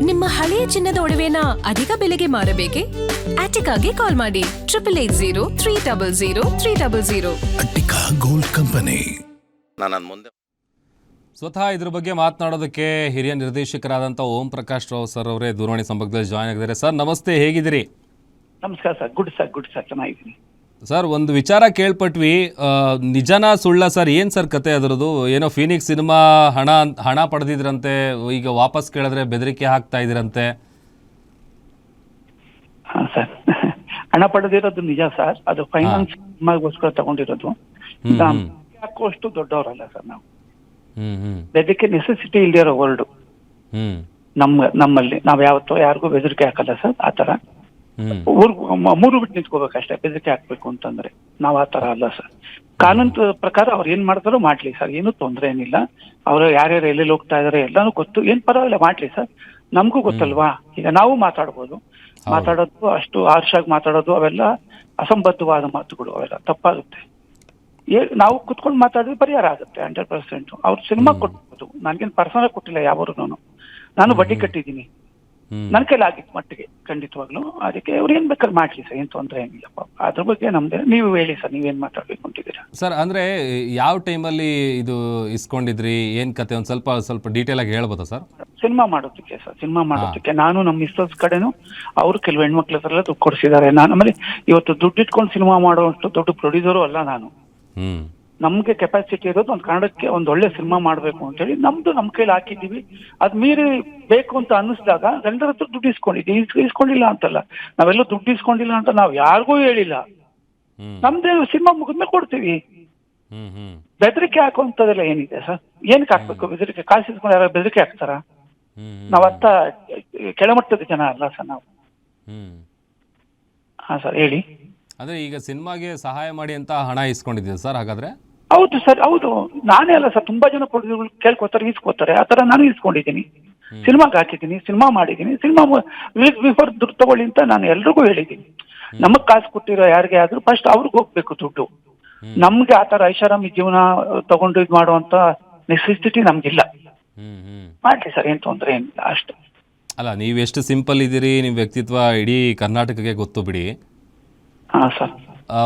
ನಿಮ್ಮ ಹಳೆಯ ಚಿನ್ನದ ಒಡವೆನ ಅಧಿಕ ಬೆಲೆಗೆ ಮಾರಬೇಕೆ? ಆಟಿಕಾಗೆ ಕಾಲ್ ಮಾಡಿ 8880 ಅಟ್ಟಿಕಾ ಗೋಲ್ಡ್ ಕಂಪನಿ. ನಾನು ಮುಂದೆ ಸ್ವತಃ ಇದ್ರ ಬಗ್ಗೆ ಮಾತನಾಡೋದಕ್ಕೆ ಹಿರಿಯ ನಿರ್ದೇಶಕರಾದಂಥ ಓಂ ಪ್ರಕಾಶ್ ರಾವ್ ಸರ್ ಅವರೇ ದೂರವಾಣಿ ಸಂಪರ್ಕದಲ್ಲಿ ಜಾಯ್ನ್ ಆಗಿದ್ದಾರೆ. ಸರ್ ನಮಸ್ತೆ, ಹೇಗಿದ್ದೀರಿ? ನಮಸ್ಕಾರ ಸರ್. ಗುಡ್ ಸರ್, ಚೆನ್ನಾಗಿದ್ದೀನಿ ಸರ್. ಒಂದು ವಿಚಾರ ಕೇಳ್ಪಟ್ವಿ, ನಿಜನಾ ಸುಳ್ಳ ಸರ್? ಏನು ಸರ್ ಕತೆ ಅದರದ್ದು? ಏನೋ ಫೀನಿಕ್ಸ್ ಸಿನಿಮಾ ಹಣ ಪಡೆದಿದ್ರಂತೆ, ಈಗ ವಾಪಸ್ ಕೇಳಿದ್ರೆ ಬೆದರಿಕೆ ಹಾಕ್ತಾ ಇದ್ರಂತೆ. ಹಾಂ ಸರ್, ಹಣ ಪಡೆದಿರೋದು ನಿಜ ಸರ್. ಅದು ಫೈನಾನ್ಸ್ ಸಿನಿಮಾಗೋಸ್ಕರ ತಗೊಂಡಿರೋದು. ಹಾಕುವಷ್ಟು ದೊಡ್ಡವರಲ್ಲ ಸರ್ ನಾವು. ಬೆದರಿಕೆ ನೆಸೆಸಿಟಿ ಇಲ್ಲದೆ ಇರೋ ವರ್ಲ್ಡ್ ನಮ್ಮಲ್ಲಿ. ನಾವು ಯಾವತ್ತೋ ಯಾರಿಗೂ ಬೆದರಿಕೆ ಹಾಕಲ್ಲ ಸರ್. ಆ ಥರ ಮೂರು ಬಿಟ್ಟು ನಿಂತ್ಕೋಬೇಕಷ್ಟೇ ಬೆದರಿಕೆ ಹಾಕ್ಬೇಕು ಅಂತಂದ್ರೆ. ನಾವು ಆ ಥರ ಅಲ್ಲ ಸರ್. ಕಾನೂನು ಪ್ರಕಾರ ಅವ್ರು ಏನ್ ಮಾಡ್ತಾರೋ ಮಾಡ್ಲಿ ಸರ್, ಏನು ತೊಂದರೆ ಏನಿಲ್ಲ. ಅವರು ಯಾರ್ಯಾರು ಎಲ್ಲೆಲ್ಲಿ ಹೋಗ್ತಾ ಇದಾರೆ ಎಲ್ಲಾನು ಗೊತ್ತು, ಏನ್ ಪರವಾಗಿಲ್ಲ ಮಾಡ್ಲಿ ಸರ್. ನಮಗೂ ಗೊತ್ತಲ್ವಾ, ಈಗ ನಾವು ಮಾತಾಡ್ಬೋದು. ಮಾತಾಡೋದು ಅಷ್ಟು ಹಾರ್ಷಾಗಿ ಮಾತಾಡೋದು ಅವೆಲ್ಲ ಅಸಂಬದ್ಧವಾದ ಮಾತುಗಳು, ಅವೆಲ್ಲ ತಪ್ಪಾಗುತ್ತೆ. ನಾವು ಕುತ್ಕೊಂಡು ಮಾತಾಡಿದ್ರೆ ಪರಿಹಾರ ಆಗುತ್ತೆ 100%. ಅವ್ರು ಸಿನಿಮಾ ಕೊಡ್ಬೋದು, ನನ್ಗೇನು ಪರ್ಸನಲ್ ಕೊಟ್ಟಿಲ್ಲ ಯಾವರು. ನಾನು ಬಡ್ಡಿ ಕಟ್ಟಿದ್ದೀನಿ, ನನ್ನ ಕೈಲಿ ಆಗಿತ್ತು ಮಟ್ಟಿಗೆ ಖಂಡಿತವಾಗ್ಲು. ಅದಕ್ಕೆ ಅವ್ರು ಏನ್ ಬೇಕಾದ್ರೆ ಮಾಡ್ಲಿ ಸರ್, ಏನ್ ತೊಂದರೆ ಏನಿಲ್ಲ. ಅದ್ರ ಬಗ್ಗೆ ನಮ್ದೇ. ನೀವು ಹೇಳಿ ಸರ್, ನೀವೇನ್ ಮಾತಾಡ್ಬೇಕು ಅಂತಿದ್ದೀರಾ ಸರ್? ಅಂದ್ರೆ ಯಾವ ಟೈಮಲ್ಲಿ ಇದು ಇಸ್ಕೊಂಡಿದ್ರಿ, ಏನ್ ಕತೆ? ಒಂದ್ ಸ್ವಲ್ಪ ಡೀಟೇಲ್ ಆಗಿ ಹೇಳ್ಬೋದಾ ಸರ್? ಸಿನಿಮಾ ಮಾಡೋದಕ್ಕೆ ಸರ್, ಸಿನಿಮಾ ಮಾಡೋದಕ್ಕೆ ನಾನು ನಮ್ಮ ಮಿಸ್ಸಸ್ ಕಡೆನು ಅವರು ಕೆಲವು ಹೆಣ್ಮಕ್ಳ ಹತ್ರ ದುಡ್ಡು ಕೊಡಿಸಿದ್ದಾರೆ. ನಾನು ಆಮೇಲೆ ಇವತ್ತು ದುಡ್ಡು ಇಟ್ಕೊಂಡು ಸಿನಿಮಾ ಮಾಡುವಷ್ಟು ದೊಡ್ಡ ಪ್ರೊಡ್ಯೂಸರು ಅಲ್ಲ ನಾನು. ನಮ್ಗೆ ಕೆಪಾಸಿಟಿ ಇರೋದು ಒಂದು ಕನ್ನಡಕ್ಕೆ ಒಂದು ಒಳ್ಳೆ ಸಿನಿಮಾ ಮಾಡ್ಬೇಕು ಅಂತೇಳಿ ನಮ್ದು ನಮ್ ಕೈಲಿ ಹಾಕಿದೀವಿ. ಅದ್ ಮೀರಿ ಬೇಕು ಅಂತ ಅನ್ನಿಸ್ದಾಗ ಗಂಡರ ಹತ್ರ ದುಡ್ಡು ಇಸ್ಕೊಂಡಿಲ್ಲ ಅಂತಲ್ಲ, ನಾವೆಲ್ಲ ದುಡ್ಡು ಇಸ್ಕೊಂಡಿಲ್ಲ ಅಂತ ನಾವ್ ಯಾರಿಗೂ ಹೇಳಿಲ್ಲ. ನಮ್ದೇ ಸಿನಿಮಾ ಮುಗಿದ್ಮೇಲೆ ಕೊಡ್ತೀವಿ. ಬೆದರಿಕೆ ಹಾಕುವಂತದೆಲ್ಲ ಏನಿದೆ ಸರ್? ಏನಕ್ಕೆ ಹಾಕ್ಬೇಕು ಬೆದರಿಕೆ? ಕಾಸು ಇಸ್ಕೊಂಡು ಯಾರು ಬೆದರಿಕೆ ಹಾಕ್ತಾರ? ನಾವತ್ತ ಕೆಳಮಟ್ಟದ ಜನ ಅಲ್ಲ ಸರ್ ನಾವು. ಹಾ ಸರ್, ಹೇಳಿ. ಅಂದ್ರೆ ಈಗ ಸಿನಿಮಾಗೆ ಸಹಾಯ ಮಾಡಿ ಅಂತ ಹಣ ಇಸ್ಕೊಂಡಿದ್ದೀವಿ ಸರ್ ಹಾಗಾದ್ರೆ? ಹೌದು ಸರ್, ಹೌದು. ನಾನೇ ಅಲ್ಲ ಸರ್, ತುಂಬಾ ಜನ ಪ್ರೊಡ್ಯೂಸರ್ಗಳು ಕೇಳ್ಕೊತಾರೆ, ಇಸ್ಕೋತಾರೆ. ಆ ತರ ನಾನು ಇಸ್ಕೊಂಡಿದ್ದೀನಿ. ಸಿನಿಮಾಗೆ ಹಾಕಿದ್ದೀನಿ, ಸಿನಿಮಾ ಮಾಡಿದ್ದೀನಿ. ಸಿನಿಮಾ ಬಿಫೋರ್ ದುಡ್ಡು ತಗೊಳ್ಳಿ ಅಂತ ನಾನು ಎಲ್ರಿಗೂ ಹೇಳಿದ್ದೀನಿ. ನಮಗ್ ಕಾಸು ಕೊಟ್ಟಿರೋ ಯಾರಿಗೆ ಆದ್ರೂ ಫಸ್ಟ್ ಅವ್ರಿಗೆ ಹೋಗ್ಬೇಕು ದುಡ್ಡು. ನಮ್ಗೆ ಆತರ ಐಷಾರಾಮಿ ಜೀವನ ತಗೊಂಡು ಇದು ಮಾಡುವಂತ ನೆಸೆಸಿಟಿ ನಮ್ಗಿಲ್ಲ. ಮಾಡ್ಲಿ ಸರ್, ಏನ್ ತೊಂದರೆ ಏನಿಲ್ಲ ಅಷ್ಟೇ. ಅಲ್ಲ, ನೀವು ಎಷ್ಟು ಸಿಂಪಲ್ ಇದ್ದೀರಿ, ನಿಮ್ಮ ವ್ಯಕ್ತಿತ್ವ ಇಡೀ ಕರ್ನಾಟಕಕ್ಕೆ ಗೊತ್ತು ಬಿಡಿ. ಹಾ ಸರ್.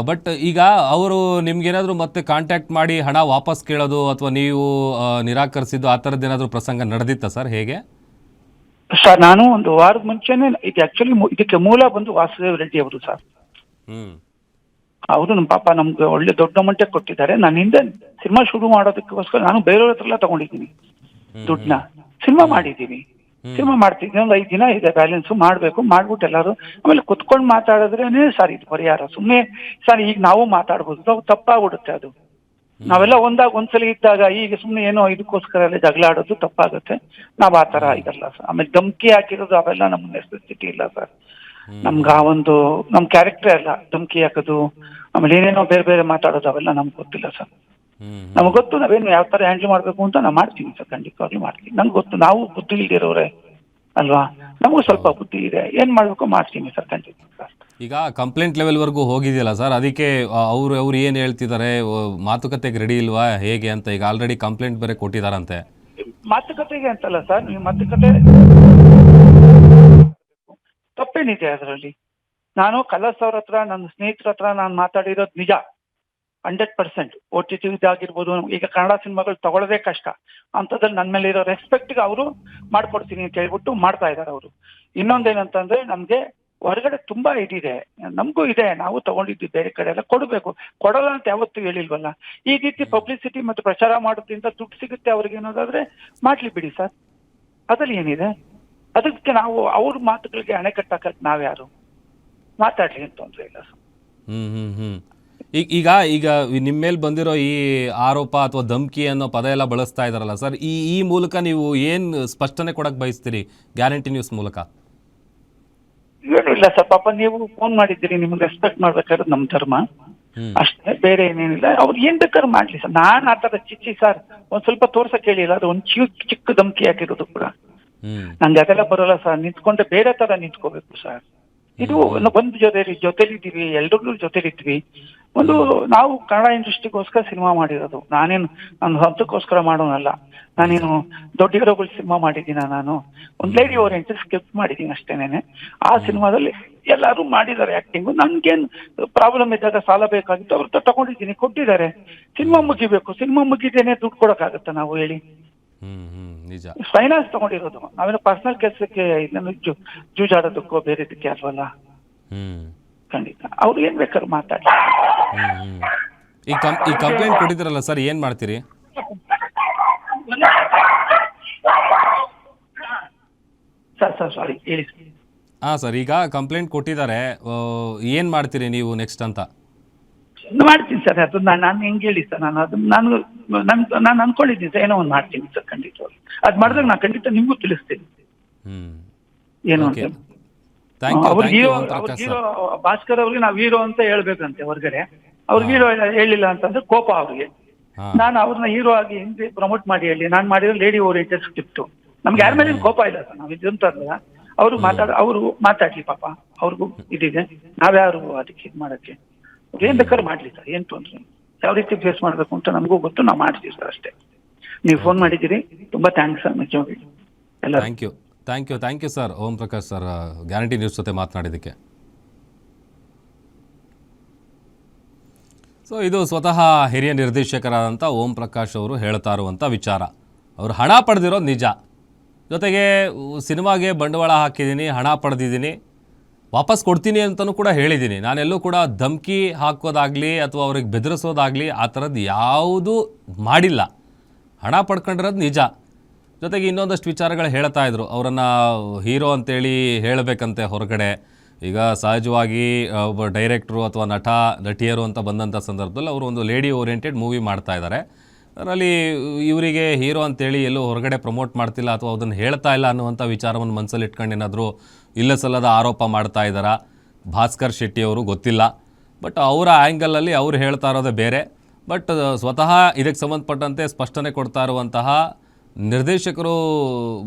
ಬಟ್ ಈಗ ಅವರು ನಿಮ್ಗೇನಾದ್ರು ಮತ್ತೆ ಕಾಂಟ್ಯಾಕ್ಟ್ ಮಾಡಿ ಹಣ ವಾಪಸ್ ಕೇಳೋದು ಅಥವಾ ನೀವು ನಿರಾಕರಿಸಿದ್ದು ಆ ಥರದ್ದು ಏನಾದರೂ ಪ್ರಸಂಗ ನಡೆದಿತ್ತಾ ಸರ್? ಹೇಗೆ ಸರ್? ನಾನು ಒಂದು ವಾರದ ಮುಂಚೆನೆ ಇದು ಆಕ್ಚುಲಿ ಇದಕ್ಕೆ ಮೂಲ ಬಂದು ವಾಸುದೇವ್ ರೆಡ್ಡಿ ಅವರು ಸರ್. ಅವರು ನಮ್ಮ ಪಾಪ ನಮ್ಗೆ ಒಳ್ಳೆ ದೊಡ್ಡ ಅಮೌಂಟೇ ಕೊಟ್ಟಿದ್ದಾರೆ. ನಾನು ಹಿಂದೆ ಸಿನಿಮಾ ಶುರು ಮಾಡೋದಕ್ಕೋಸ್ಕರ ನಾನು ಬೇರೆಯವ್ರ ಹತ್ರ ಎಲ್ಲ ತಗೊಂಡಿದ್ದೀನಿ ದುಡ್ಡನ್ನ. ಸಿನಿಮಾ ಮಾಡಿದ್ದೀನಿ, ಸಿನಿಮಾ ಮಾಡ್ತಿದ್ದೀನಿ. ಒಂದು 5 ದಿನ ಇದೆ ಬ್ಯಾಲೆನ್ಸ್, ಮಾಡ್ಬೇಕು. ಮಾಡ್ಬಿಟ್ಟು ಎಲ್ಲರೂ ಆಮೇಲೆ ಕುತ್ಕೊಂಡು ಮಾತಾಡಿದ್ರೇನೆ ಸರ್ ಇದು ಪರಿಹಾರ. ಸುಮ್ಮನೆ ಸರ್ ಈಗ ನಾವು ಮಾತಾಡ್ಬೋದು, ತಪ್ಪಾಗ್ಬಿಡುತ್ತೆ ಅದು. ನಾವೆಲ್ಲ ಒಂದ್ಸಲ ಇದ್ದಾಗ ಈಗ ಸುಮ್ಮನೆ ಏನೋ ಇದಕ್ಕೋಸ್ಕರ ಎಲ್ಲ ಜಗಳ ಆಡೋದು ತಪ್ಪಾಗುತ್ತೆ. ನಾವ್ ಆ ತರ ಇದಲ್ಲ ಸರ್. ಆಮೇಲೆ ಧಮ್ಕಿ ಹಾಕಿರೋದು ಅವೆಲ್ಲ ನಮ್ ನೆಸೆಸಿಟಿ ಇಲ್ಲ ಸರ್. ನಮ್ಗ ಆ ಒಂದು ನಮ್ ಕ್ಯಾರೆಕ್ಟರ್ ಅಲ್ಲ ಧಮ್ಕಿ ಹಾಕೋದು, ಆಮೇಲೆ ಏನೇನೋ ಬೇರೆ ಬೇರೆ ಮಾತಾಡೋದು ಅವೆಲ್ಲ ನಮ್ಗೆ ಗೊತ್ತಿಲ್ಲ ಸರ್. ನಮ್ಗೆ ಗೊತ್ತು ನಾವೇನು ಯಾವ ತರ ಹ್ಯಾಂಡಲ್ ಮಾಡ್ಬೇಕು ಅಂತ ನಾವು ಮಾಡ್ತೀವಿ ಸರ್, ಖಂಡಿತವಾಗ್ಲೂ ಮಾಡ್ತೀವಿ. ನಂಗೆ ಗೊತ್ತು, ನಾವು ಬುದ್ಧಿ ಇಲ್ದಿರೋರೆ ಅಲ್ವಾ, ನಮಗೂ ಸ್ವಲ್ಪ ಬುದ್ಧಿ ಇದೆ, ಏನ್ ಮಾಡ್ಬೇಕು ಮಾಡ್ತೀನಿ ಸರ್, ಖಂಡಿತ ಸರ್. ಈಗ ಕಂಪ್ಲೇಂಟ್ ಲೆವೆಲ್ವರೆಗೂ ಹೋಗಿದೆಯಲ್ಲ ಸರ್, ಅದಕ್ಕೆ ಅವ್ರು ಏನು ಹೇಳ್ತಿದ್ದಾರೆ, ಮಾತುಕತೆಗೆ ರೆಡಿ ಇಲ್ವಾ ಹೇಗೆ ಅಂತ? ಈಗ ಆಲ್ರೆಡಿ ಕಂಪ್ಲೇಂಟ್ ಬೇರೆ ಕೊಟ್ಟಿದಾರಂತೆ. ಮಾತುಕತೆಗೆ ಅಂತಲ್ಲ ಸರ್, ನೀವು ಮಾತುಕತೆ ತಪ್ಪೇನಿದೆ ಅದರಲ್ಲಿ? ನಾನು ಕಲರ್ಸ್ ಅವ್ರ ಹತ್ರ, ನನ್ನ ಸ್ನೇಹಿತರ ಹತ್ರ ನಾನು ಮಾತಾಡಿರೋದು ನಿಜ 100%. OTT ಆಗಿರ್ಬೋದು, ಈಗ ಕನ್ನಡ ಸಿನಿಮಾಗಳು ತಗೊಳ್ಳೋದೇ ಕಷ್ಟ ಅಂತದ್ರಲ್ಲಿ ನನ್ನ ಮೇಲೆ ಇರೋ ರೆಸ್ಪೆಕ್ಟ್ಗೆ ಅವರು ಮಾಡ್ಕೊಡ್ತೀನಿ ಅಂತ ಹೇಳ್ಬಿಟ್ಟು ಮಾಡ್ತಾ ಇದ್ದಾರೆ ಅವರು. ಇನ್ನೊಂದೇನಂತಂದ್ರೆ ನಮ್ಗೆ ಹೊರಗಡೆ ತುಂಬಾ ಇದಿದೆ, ನಮಗೂ ಇದೆ, ನಾವು ತಗೊಂಡಿದ್ವಿ ಬೇರೆ ಕಡೆ ಎಲ್ಲ ಕೊಡಬೇಕು. ಕೊಡಲ್ಲ ಅಂತ ಯಾವತ್ತೂ ಹೇಳಿಲ್ವಲ್ಲ. ಈ ರೀತಿ ಪಬ್ಲಿಸಿಟಿ ಮತ್ತು ಪ್ರಚಾರ ಮಾಡೋದ್ರಿಂದ ದುಡ್ಡು ಸಿಗುತ್ತೆ ಅವ್ರಿಗೆ ಅನ್ನೋದಾದ್ರೆ ಮಾಡ್ಲಿ ಬಿಡಿ ಸರ್, ಅದ್ರಲ್ಲಿ ಏನಿದೆ? ಅದಕ್ಕೆ ನಾವು ಅವ್ರ ಮಾತುಗಳಿಗೆ ಅಣೆಕಟ್ಟಾಕಕ್ಕೆ ನಾವ್ಯಾರು? ಮಾತಾಡ್ಲಿ ಅಂತ ತೊಂದ್ರೆ ಇಲ್ಲ ಸರ್. ಈಗ ನಿಮ್ಮ ಮೇಲೆ ಬಂದಿರೋ ಈ ಆರೋಪ ಅಥವಾ ಧಮ್ಕಿ ಅನ್ನೋ ಪದ ಎಲ್ಲ ಬಳಸ್ತಾ ಇದಾರಲ್ಲ ಸರ್, ಈ ಮೂಲಕ ನೀವು ಏನ್ ಸ್ಪಷ್ಟನೆ ಕೊಡಕ್ ಬಯಸ್ತೀರಿ ಗ್ಯಾರಂಟಿ ನ್ಯೂಸ್ ಮೂಲಕ? ಏನು ಇಲ್ಲ ಸರ್, ಪಾಪ ನೀವು ಫೋನ್ ಮಾಡಿದ್ದೀರಿ, ನಿಮ್ಗೆ ರೆಸ್ಪೆಕ್ಟ್ ಮಾಡ್ಬೇಕಾದ್ರೆ ನಮ್ ಧರ್ಮ ಅಷ್ಟೇ, ಬೇರೆ ಏನೇನಿಲ್ಲ. ಅವ್ರು ಏನ್ ಬೇಕಾದ್ರೂ ಮಾಡ್ಲಿ ಸರ್. ನಾನ್ ಆತರ ಚಿಚ್ಚಿ ಸರ್ ಒಂದ್ ಸ್ವಲ್ಪ ತೋರ್ಸಕ್ ಹೇಳಿಲ್ಲ, ಅದು ಒಂದ್ ಚಿಕ್ಕ ಧಮ್ಕಿ ಹಾಕಿರೋದು ಕೂಡ. ನಂಗೆ ಅದೆಲ್ಲ ಬರೋಲ್ಲ ಸರ್. ನಿಂತ್ಕೊಂಡ್ರೆ ಬೇರೆ ತರ ನಿಂತ್ಕೋಬೇಕು ಸರ್. ಇದು ಒಂದು ಜೊತೆಲಿದ್ದೀವಿ, ಎಲ್ರಿಗೂ ಜೊತೆಲಿದ್ವಿ. ಒಂದು ನಾವು ಕನ್ನಡ ಇಂಡಸ್ಟ್ರಿಗೋಸ್ಕರ ಸಿನಿಮಾ ಮಾಡಿರೋದು. ನಾನೇನು ನನ್ನ ಸ್ವಂತಕ್ಕೋಸ್ಕರ ಮಾಡೋನಲ್ಲ. ನಾನೇನು ದೊಡ್ಡ ಹೀರೋಗಳು ಸಿನಿಮಾ ಮಾಡಿದ್ದೀನ? ನಾನು ಒಂದು ಲೇಡಿ ಓರಿಯೆಂಟೆಡ್ ಸ್ಕ್ರಿಪ್ಟ್ ಮಾಡಿದ್ದೀನಿ ಅಷ್ಟೇನೆ. ಆ ಸಿನಿಮಾದಲ್ಲಿ ಎಲ್ಲರೂ ಮಾಡಿದ್ದಾರೆ ಆಕ್ಟಿಂಗು. ನನ್ಗೇನು ಪ್ರಾಬ್ಲಮ್ ಇದ್ದಾಗ ಸಾಲ ಬೇಕಾಗಿತ್ತು, ಅವ್ರ ತಗೊಂಡಿದ್ದೀನಿ, ಕೊಟ್ಟಿದ್ದಾರೆ. ಸಿನಿಮಾ ಮುಗಿಬೇಕು, ಸಿನಿಮಾ ಮುಗಿದೇನೆ ದುಡ್ಡು ಕೊಡೋಕ್ಕಾಗತ್ತಾ ನಾವು ಹೇಳಿ? ನಿಜ. ಫೈನಾನ್ಸ್ ತಗೊಂಡಿರೋದು ನಾವೇನು ಪರ್ಸನಲ್ ಕೆಲಸಕ್ಕೆ ಇದನ್ನು ಜೂಜಾಡೋದಕ್ಕೋ ಬೇರೆ ಇದಕ್ಕೆ ಅಲ್ವಲ್ಲ. ಖಂಡಿತ ಅವ್ರು ಏನ್ ಬೇಕಾದ್ರು ಮಾತಾಡಿ. ಈ ಕಂಪ್ಲೇಂಟ್ ಕೊಟ್ಟಿದ್ರಲ್ಲ ಸರ್, ಏನ್ ಮಾಡ್ತೀರಿ? ಸರ್ ಸಾರಿ ಹೇಳಿ. ಹಾಂ ಸರ್, ಈಗ ಕಂಪ್ಲೇಂಟ್ ಕೊಟ್ಟಿದ್ದಾರೆ, ಏನು ಮಾಡ್ತೀರಿ ನೀವು ನೆಕ್ಸ್ಟ್ ಅಂತ? ಮಾಡ್ತೀನಿ ಸರ್, ಅದು ನಾನು ಹೆಂಗೆ ಹೇಳಿ ಸರ್, ನಾನು ಅನ್ಕೊಂಡಿದ್ದೀನಿ ಸರ್, ಏನೋ ಒಂದು ಮಾಡ್ತೀನಿ ಸರ್ ಖಂಡಿತವಾಗಿ. ಅದು ಮಾಡಿದಾಗ ನಾನು ಖಂಡಿತ ನಿಮಗೂ ತಿಳಿಸ್ತೀನಿ ಏನು ಅಂತ. ಅವ್ರಿಗೆ ಹೀರೋ ಭಾಸ್ಕರ್ ಅವ್ರಿಗೆ ನಾವು ಹೀರೋ ಅಂತ ಹೇಳ್ಬೇಕಂತೆ ಹೊರಗಡೆ. ಅವ್ರಿಗೆ ಹೀರೋ ಹೇಳಿಲ್ಲ ಅಂತಂದ್ರೆ ಕೋಪ ಅವ್ರಿಗೆ. ನಾನು ಅವ್ರನ್ನ ಹೀರೋ ಆಗಿ ಹಿಂದೆ ಪ್ರಮೋಟ್ ಮಾಡಿ ಹೇಳಿ, ನಾನು ಮಾಡಿರೋ ಲೇಡಿ ಓರಿಯೆಂಟೆಡ್ ಸ್ಕ್ರಿಪ್ಟ್. ನಮ್ಗೆ ಯಾರ ಮೇಲೆ ಕೋಪ ಇಲ್ಲ ಸರ್, ನಾವು ಇದಂತಲ್ಲ. ಅವರು ಮಾತಾಡ್ಲಿ ಪಾಪ, ಅವ್ರಿಗೂ ಇದಿದೆ. ನಾವ್ಯಾರು ಅದಕ್ಕೆ ಇದು ಮಾಡಕ್ಕೆ? ಅವ್ರು ಏನ್ ಬೇಕಾದ್ರೂ ಮಾಡ್ಲಿ ಸರ್, ಏನ್ ತೊಂದ್ರೆ. ಯಾವ ರೀತಿ ಫೇಸ್ ಮಾಡ್ಬೇಕು ಅಂತ ನಮಗೂ ಗೊತ್ತು, ನಾವು ಮಾಡ್ತೀವಿ ಸರ್ ಅಷ್ಟೇ. ನೀವು ಫೋನ್ ಮಾಡಿದ್ದೀರಿ, ತುಂಬಾ ಥ್ಯಾಂಕ್ಸ್ ಸರ್ ನಿಜವಾಗಿ ಎಲ್ಲ. Thank you sir Om Prakash sir, guarantee news ಜೊತೆ ಮಾತನಾಡಿದ್ದಕ್ಕೆ. ಸೊ ಇದು ಸ್ವತಃ ಹಿರಿಯ ನಿರ್ದೇಶಕರಾದಂಥ ಓಂ ಪ್ರಕಾಶ್ ಅವರು ಹೇಳ್ತಾ ಇರುವಂಥ ವಿಚಾರ. ಅವರು ಹಣ ಪಡೆದಿರೋದು ನಿಜ, ಜೊತೆಗೆ ಸಿನಿಮಾಗೆ ಬಂಡವಾಳ ಹಾಕಿದ್ದೀನಿ, ಹಣ ಪಡೆದಿದ್ದೀನಿ, ವಾಪಸ್ ಕೊಡ್ತೀನಿ ಅಂತಲೂ ಕೂಡ ಹೇಳಿದ್ದೀನಿ. ನಾನೆಲ್ಲೂ ಕೂಡ ಧಮಕಿ ಹಾಕೋದಾಗಲಿ ಅಥವಾ ಅವ್ರಿಗೆ ಬೆದರಿಸೋದಾಗಲಿ ಆ ಥರದ್ದು ಯಾವುದೂ ಮಾಡಿಲ್ಲ. ಹಣ ಪಡ್ಕೊಂಡಿರೋದು ನಿಜ. ಜೊತೆಗೆ ಇನ್ನೊಂದಷ್ಟು ವಿಚಾರಗಳು ಹೇಳ್ತಾ ಇದ್ರು, ಅವರನ್ನು ಹೀರೋ ಅಂತೇಳಿ ಹೇಳಬೇಕಂತೆ ಹೊರಗಡೆ. ಈಗ ಸಹಜವಾಗಿ ಒಬ್ಬ ಡೈರೆಕ್ಟ್ರು ಅಥವಾ ನಟಿಯರು ಅಂತ ಬಂದಂಥ ಸಂದರ್ಭದಲ್ಲಿ ಅವರು ಒಂದು ಲೇಡಿ ಓರಿಯೆಂಟೆಡ್ ಮೂವಿ ಮಾಡ್ತಾ ಇದ್ದಾರೆ. ಅದರಲ್ಲಿ ಇವರಿಗೆ ಹೀರೋ ಅಂತೇಳಿ ಎಲ್ಲೂ ಹೊರಗಡೆ ಪ್ರಮೋಟ್ ಮಾಡ್ತಿಲ್ಲ ಅಥವಾ ಅದನ್ನು ಹೇಳ್ತಾ ಇಲ್ಲ ಅನ್ನುವಂಥ ವಿಚಾರವನ್ನು ಮನಸ್ಸಲ್ಲಿ ಇಟ್ಕೊಂಡು ಏನಾದರೂ ಇಲ್ಲ ಸಲ್ಲದ ಆರೋಪ ಮಾಡ್ತಾ ಇದ್ದಾರಾ ಭಾಸ್ಕರ್ ಶೆಟ್ಟಿ ಅವರು, ಗೊತ್ತಿಲ್ಲ. ಬಟ್ ಅವರ ಆ್ಯಂಗಲಲ್ಲಿ ಅವ್ರು ಹೇಳ್ತಾ ಇರೋದೇ ಬೇರೆ. ಬಟ್ ಸ್ವತಃ ಇದಕ್ಕೆ ಸಂಬಂಧಪಟ್ಟಂತೆ ಸ್ಪಷ್ಟನೆ ಕೊಡ್ತಾ ಇರುವಂತಹ ನಿರ್ದೇಶಕರು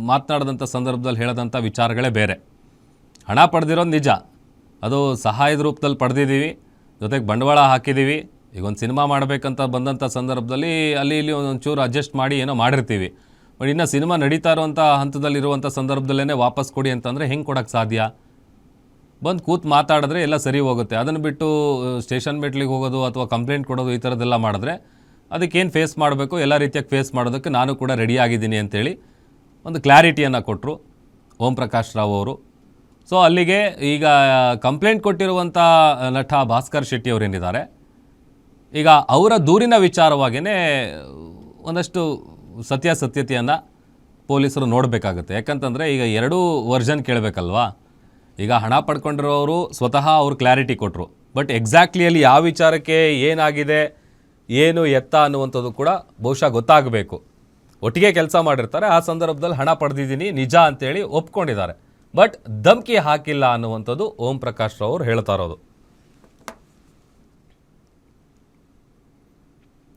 ಮಾತನಾಡಿದಂಥ ಸಂದರ್ಭದಲ್ಲಿ ಹೇಳದಂಥ ವಿಚಾರಗಳೇ ಬೇರೆ. ಹಣ ಪಡೆದಿರೋದು ನಿಜ, ಅದು ಸಹಾಯದ ರೂಪದಲ್ಲಿ ಪಡೆದಿದ್ದೀವಿ, ಜೊತೆಗೆ ಬಂಡವಾಳ ಹಾಕಿದ್ದೀವಿ. ಈಗ ಒಂದು ಸಿನಿಮಾ ಮಾಡಬೇಕಂತ ಬಂದಂಥ ಸಂದರ್ಭದಲ್ಲಿ ಅಲ್ಲಿ ಇಲ್ಲಿ ಒಂಚೂರು ಅಡ್ಜಸ್ಟ್ ಮಾಡಿ ಏನೋ ಮಾಡಿರ್ತೀವಿ. ಬಟ್ ಇನ್ನು ಸಿನಿಮಾ ನಡೀತಾ ಇರುವಂಥ ಹಂತದಲ್ಲಿರುವಂಥ ಸಂದರ್ಭದಲ್ಲೇ ವಾಪಸ್ ಕೊಡಿ ಅಂತಂದರೆ ಹೆಂಗೆ ಕೊಡೋಕ್ಕೆ ಸಾಧ್ಯ? ಬಂದು ಕೂತು ಮಾತಾಡಿದ್ರೆ ಎಲ್ಲ ಸರಿ ಹೋಗುತ್ತೆ. ಅದನ್ನು ಬಿಟ್ಟು ಸ್ಟೇಷನ್ ಮೆಟ್ಲಿಗೆ ಹೋಗೋದು ಅಥವಾ ಕಂಪ್ಲೇಂಟ್ ಕೊಡೋದು ಈ ಥರದ್ದೆಲ್ಲ ಮಾಡಿದ್ರೆ ಅದಕ್ಕೇನು ಫೇಸ್ ಮಾಡಬೇಕು, ಎಲ್ಲ ರೀತಿಯಾಗಿ ಫೇಸ್ ಮಾಡೋದಕ್ಕೆ ನಾನು ಕೂಡ ರೆಡಿ ಆಗಿದ್ದೀನಿ ಅಂತೇಳಿ ಒಂದು ಕ್ಲಾರಿಟಿಯನ್ನು ಕೊಟ್ಟರು ಓಂ ಪ್ರಕಾಶ್ ರಾವ್ ಅವರು. ಸೊ ಅಲ್ಲಿಗೆ ಈಗ ಕಂಪ್ಲೇಂಟ್ ಕೊಟ್ಟಿರುವಂಥ ನಟ ಭಾಸ್ಕರ್ ಶೆಟ್ಟಿ ಅವರೇನಿದ್ದಾರೆ, ಈಗ ಅವರ ದೂರಿನ ವಿಚಾರವಾಗಿಯೇ ಒಂದಷ್ಟು ಸತ್ಯಾಸತ್ಯತೆಯನ್ನು ಪೊಲೀಸರು ನೋಡಬೇಕಾಗುತ್ತೆ. ಯಾಕಂತಂದರೆ ಈಗ ಎರಡೂ ವರ್ಷನ್ ಕೇಳಬೇಕಲ್ವಾ. ಈಗ ಹಣ ಪಡ್ಕೊಂಡಿರೋರು ಸ್ವತಃ ಅವರು ಕ್ಲಾರಿಟಿ ಕೊಟ್ಟರು, ಬಟ್ ಎಕ್ಸಾಕ್ಟ್ಲಿ ಅಲ್ಲಿ ಯಾವ ವಿಚಾರಕ್ಕೆ ಏನಾಗಿದೆ, ಏನು ಎತ್ತ ಅನ್ನುವಂಥದ್ದು ಕೂಡ ಬಹುಶಃ ಗೊತ್ತಾಗಬೇಕು. ಒಟ್ಟಿಗೆ ಕೆಲಸ ಮಾಡಿರ್ತಾರೆ, ಆ ಸಂದರ್ಭದಲ್ಲಿ ಹಣ ಪಡೆದಿದ್ದೀನಿ ನಿಜ ಅಂತೇಳಿ ಒಪ್ಕೊಂಡಿದ್ದಾರೆ, ಬಟ್ ಧಮಕಿ ಹಾಕಿಲ್ಲ ಅನ್ನುವಂಥದ್ದು ಓಂ ಪ್ರಕಾಶ್ ರಾವ್ ಅವರು ಹೇಳ್ತಾ ಇರೋದು.